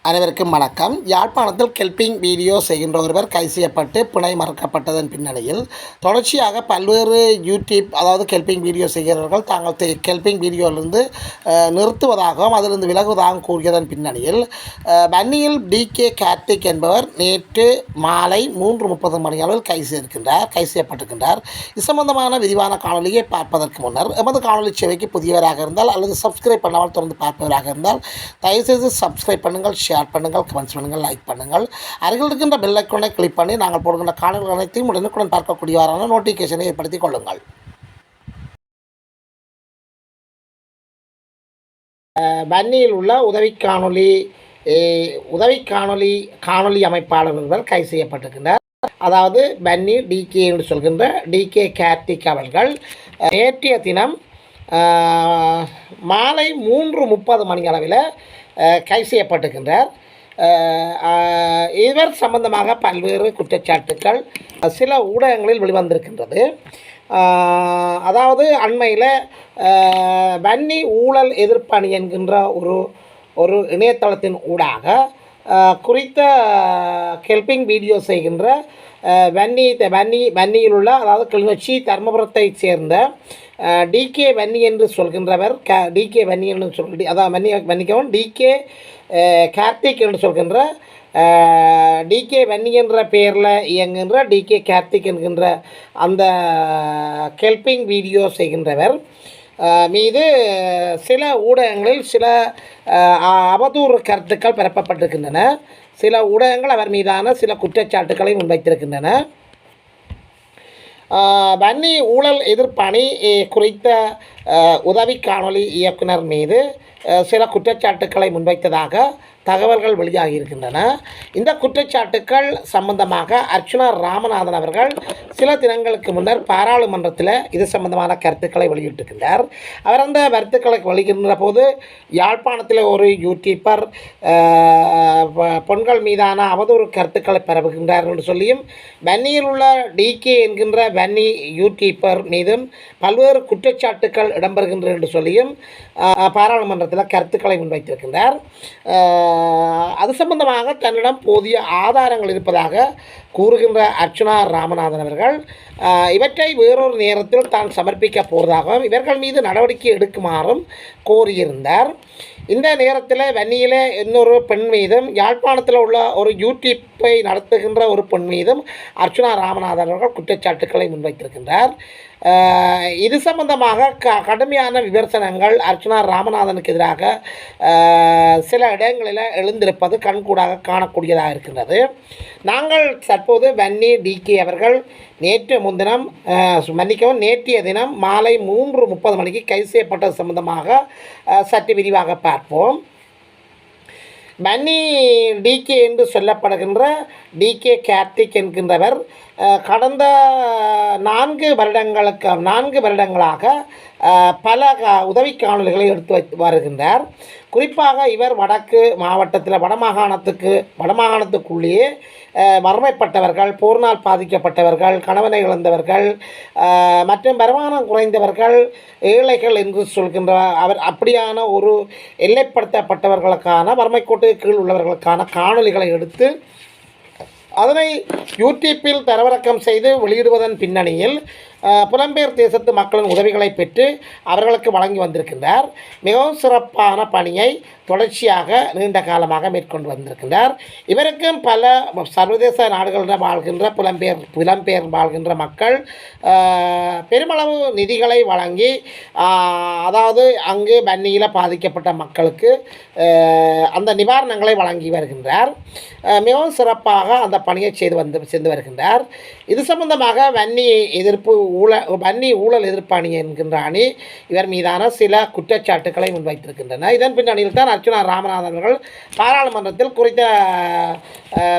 அனைவருக்கும் வணக்கம். யாழ்ப்பாணத்தில் கெல்பிங் வீடியோ செய்கின்ற ஒருவர் கைது செய்யப்பட்டு பிணை மறுக்கப்பட்டதன் பின்னணியில் தொடர்ச்சியாக பல்வேறு யூடியூப் அதாவது கெல்பிங் வீடியோ செய்கிறவர்கள் தாங்கள் கெல்பிங் வீடியோவிலிருந்து நிறுத்துவதாகவும் அதிலிருந்து விலகுவதாகவும் கூறியதன் பின்னணியில் வன்னியில் டிகே கார்த்திக் என்பவர் நேற்று மாலை 3:30 மணி அளவில் கைது செய்யப்பட்டிருக்கின்றார். இது சம்பந்தமான விரிவான காணொலியை பார்ப்பதற்கு முன்னர் எமது காணொலி சேவைக்கு புதியவராக இருந்தால் அல்லது சப்ஸ்கிரைப் பண்ணாமல் தொடர்ந்து பார்ப்பவராக இருந்தால் தயவுசெய்து சப்ஸ்கிரைப் பண்ணுங்கள், ஷேர் பண்ணுங்கள், கமெண்ட்ஸ் பண்ணுங்கள், லைக் பண்ணுங்கள். அருகில் இருக்கின்ற பெல் ஐக்கானை கிளிக் பண்ணி நாங்கள் போடுகின்ற காணொலிகள் அனைத்தையும் உடனுக்குடன் பார்க்கக்கூடியவாறான நோட்டிஃபிகேஷனை ஏற்படுத்திக் கொள்ளுங்கள். வன்னியில் உள்ள காணொலி அமைப்பாளர் ஒருவர் கைது செய்யப்பட்டிருக்கின்றார். அதாவது வன்னி டிகே என்று சொல்கின்ற டிகே கார்த்திக் அவர்கள் நேற்றைய தினம் மாலை 3:30 மணி அளவில் கைது செய்யப்பட்டிருக்கின்றார். இவர் சம்பந்தமாக பல்வேறு குற்றச்சாட்டுக்கள் சில ஊடகங்களில் வெளிவந்திருக்கின்றது. அதாவது அண்மையில் வன்னி ஊழல் எதிர்ப்பணி என்கின்ற ஒரு இணையதளத்தின் ஊடாக குறித்த கெல்பிங் வீடியோ செய்கின்ற வன்னியில் உள்ள அதாவது கிளிநொச்சி தர்மபுரத்தை சேர்ந்த டிகே வன்னி என்று சொல்கின்றவர் டிகே வன்னி என்று அதாவது மன்னிக்கவும் டிகே கார்த்திக் என்று சொல்கின்ற டிகே வன்னி என்ற பெயரில் இயங்குகின்ற டிகே கார்த்திக் என்கின்ற அந்த கெல்பிங் வீடியோ செய்கின்றவர் மீது சில ஊடகங்களில் சில அவதூறு கருத்துக்கள் பரப்பப்பட்டிருக்கின்றன. சில ஊடகங்கள் அவர் மீதான சில குற்றச்சாட்டுக்களை முன்வைத்திருக்கின்றன. வன்னி ஊழல் எதிர்ப்பணி குறித்த உதவி காணொலி இயக்குனர் மீது சில குற்றச்சாட்டுக்களை முன்வைத்ததாக தகவல்கள் வெளியாகியிருக்கின்றன. இந்த குற்றச்சாட்டுக்கள் சம்பந்தமாக அர்ச்சுனா ராமநாதன் அவர்கள் சில தினங்களுக்கு முன்னர் பாராளுமன்றத்தில் இது சம்பந்தமான கருத்துக்களை வெளியிட்டிருக்கின்றார். அவர் அந்த கருத்துக்களை வெளியிடுகின்ற போது யாழ்ப்பாணத்தில் ஒரு யூடியூப்பர் பெண்கள் மீதான அவதூறு கருத்துக்களை பரவுகின்றார் என்று சொல்லியும் வன்னியில் உள்ள டிகே என்கின்ற வன்னி யூடியூப்பர் மீதும் பல்வேறு குற்றச்சாட்டுக்கள் இடம்பெறுகின்றன என்று சொல்லியும் பாராளுமன்றத்தில் கருத்துக்களை முன்வைத்திருக்கின்றார். அது சம்பந்தமாக தன்னிடம் போதிய ஆதாரங்கள் இருப்பதாக கூறுகின்ற அர்ச்சுனா ராமநாதன் அவர்கள் இவற்றை வேறொரு நேரத்தில் தான் சமர்ப்பிக்க போவதாகவும் இவர்கள் மீது நடவடிக்கை எடுக்குமாறும் கோரியிருந்தார். இந்த நேரத்தில் வன்னியில் இன்னொரு பெண் மீதும் யாழ்ப்பாணத்தில் உள்ள ஒரு யூடியூப்பை நடத்துகின்ற ஒரு பெண் மீதும் அர்ச்சுனா ராமநாதன் அவர்கள் குற்றச்சாட்டுக்களை முன்வைத்திருக்கின்றார். இது சம்பந்தமாக கடுமையான விமர்சனங்கள் அர்ச்சுனா ராமநாதனுக்கு எதிராக சில இடங்களில் எழுந்திருப்பது கண்கூடாக காணக்கூடியதாக இருக்கின்றது. நாங்கள் தற்போது வன்னி டிகே அவர்கள் நேற்றைய தினம் மாலை 3:30 மணிக்கு கைது செய்யப்பட்டது சம்பந்தமாக சற்று விரிவாக பார்ப்போம். வன்னி டிகே என்று சொல்லப்படுகின்ற டிகே கார்த்திக் என்கின்றவர் கடந்த 4 வருடங்களாக பல உதவி காணொலிகளை எடுத்து வருகின்றார். குறிப்பாக இவர் வடக்கு மாவட்டத்தில் வடமாகாணத்துக்குள்ளேயே மறுமைப்பட்டவர்கள், போர்னால் பாதிக்கப்பட்டவர்கள், கணவனை இழந்தவர்கள் மற்றும் வருமானம் குறைந்தவர்கள், ஏழைகள் என்று சொல்கின்ற அவர் அப்படியான ஒரு எல்லைப்படுத்தப்பட்டவர்களுக்கான வறுமைக்கோட்டுக்கு கீழ் உள்ளவர்களுக்கான காணொலிகளை எடுத்து அதனை யூடியூப்பில் தரவிறக்கம் செய்து வெளியிடுவதன் பின்னணியில் புலம்பெயர் தேசத்து மக்களின் உதவிகளை பெற்று அவர்களுக்கு வழங்கி வந்திருக்கின்றார். மிகவும் சிறப்பான பணியை தொடர்ச்சியாக நீண்ட காலமாக மேற்கொண்டு வந்திருக்கின்றார். இவருக்கும் பல சர்வதேச நாடுகளில் வாழ்கின்ற புலம்பெயர் வாழ்கின்ற மக்கள் பெருமளவு நிதிகளை வழங்கி அதாவது அங்கு வன்னியில் பாதிக்கப்பட்ட மக்களுக்கு அந்த நிவாரணங்களை வழங்கி வருகின்றார். மிகவும் சிறப்பாக அந்த பணியை செய்து வருகின்றார். இது சம்பந்தமாக வன்னி ஊழல் எதிர்ப்பு அணி என்கின்ற அணி இவர் மீதான சில குற்றச்சாட்டுக்களை முன்வைத்திருக்கின்றன. இதன் பின்னணியில் தான் அர்ச்சுனா ராமநாதன் அவர்கள் பாராளுமன்றத்தில் குறித்த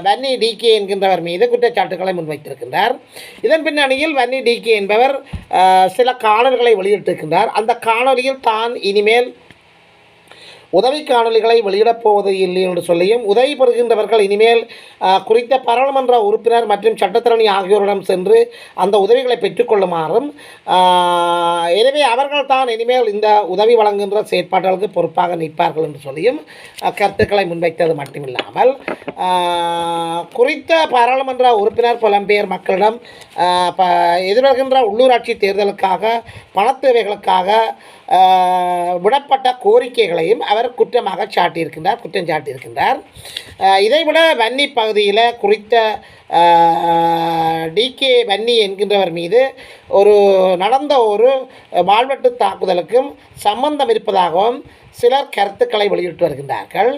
வன்னி டிகே என்கின்றவர் மீது குற்றச்சாட்டுக்களை முன்வைத்திருக்கின்றார். இதன் பின்னணியில் வன்னி டிகே என்பவர் சில காணொலிகளை வெளியிட்டிருக்கின்றார். அந்த காணொலியில் தான் இனிமேல் உதவி காணொலிகளை வெளியிடப் போவது இல்லை என்று சொல்லியும் உதவி பெறுகின்றவர்கள் இனிமேல் குறித்த பாராளுமன்ற உறுப்பினர் மற்றும் சட்டத்தரணி ஆகியோரிடம் சென்று அந்த உதவிகளை பெற்றுக்கொள்ளுமாறும் எனவே அவர்கள் தான் இனிமேல் இந்த உதவி வழங்குகின்ற செயற்பாடுகளுக்கு பொறுப்பாக நிற்பார்கள் என்று சொல்லியும் கருத்துக்களை முன்வைத்தது மட்டுமில்லாமல் குறித்த பாராளுமன்ற உறுப்பினர் புலம்பெயர் மக்களிடம் எதிர்வருகின்ற உள்ளூராட்சி தேர்தலுக்காக பணத்தேவைகளுக்காக விடப்பட்ட கோரிக்கைகளையும் அவர் குற்றம் சாட்டியிருக்கின்றார். இதைவிட வன்னி பகுதியில் குறித்த டிகே வன்னி என்கின்றவர் மீது நடந்த ஒரு வாழ்வெட்டு தாக்குதலுக்கும் சம்பந்தம் இருப்பதாகவும் சிலர் கருத்துக்களை வெளியிட்டு வருகின்றார்கள்.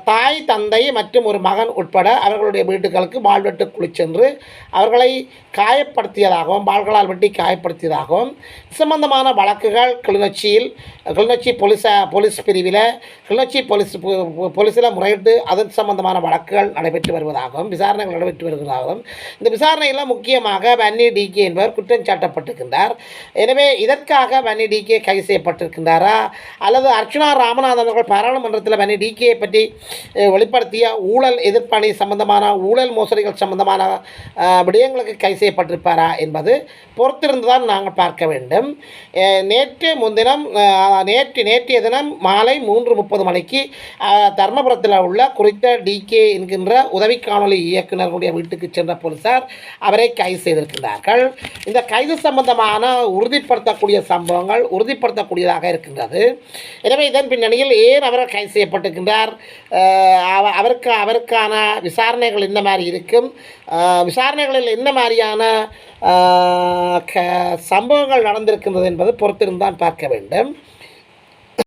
தாய் தந்தை மற்றும் ஒரு மகன் உட்பட அவர்களுடைய வீட்டுகளுக்கு வாழ்வெட்டு குளிச்சென்று அவர்களை காயப்படுத்தியதாகவும் வாள்களால் வெட்டி காயப்படுத்தியதாகவும் சம்பந்தமான வழக்குகள் கிளிநொச்சி போலீஸ் பிரிவில் கிளிநொச்சி போலீஸில் முறையிட்டு அதன் சம்பந்தமான வழக்குகள் நடைபெற்று வருவதாகவும் விசாரணைகள் நடைபெற்று வருவதாகவும் இந்த விசாரணையில் முக்கியமாக வன்னி டிகே என்பவர் குற்றம் சாட்டப்பட்டிருக்கின்றார். எனவே இதற்காக வன்னி டிகே கைது செய்யப்பட்டிருக்கின்றாரா அல்லது அர்ச்சுனா ராமநாதன் அவர்கள் பாராளுமன்றத்தில் வன்னி டிகேயை பற்றி வெளிப்படுத்திய ஊழல் எதிர்ப்பணி சம்பந்தமான ஊழல் மோசடிகள் சம்பந்தமான விடயங்களுக்கு கைது செய்யப்பட்டிருப்பாரா என்பது பொறுத்திருந்து தான் நாங்கள் பார்க்க வேண்டும். நேற்றைய தினம் மாலை 3:30 மணிக்கு தர்மபுரத்தில் உள்ள குறித்த டிகே என்கின்ற உதவி காணொலி இயக்குநருடைய வீட்டுக்கு சென்ற போலீசார் அவரை கைது செய்திருக்கின்றார்கள். இந்த கைது சம்பந்தமான உறுதிப்படுத்தக்கூடிய சம்பவங்கள் உறுதிப்படுத்தக்கூடியதாக இருக்கின்றது. எனவே இதன் பின்னணியில் ஏன் அவர் கைது செய்யப்பட்டிருக்கின்றார், அவருக்கான விசாரணைகள் என்ன மாதிரி இருக்கும், விசாரணைகளில் என்ன மாதிரியான சம்பவங்கள் நடந்திருக்கின்றது என்பது பொறுத்திருந்தான் பார்க்க வேண்டும்.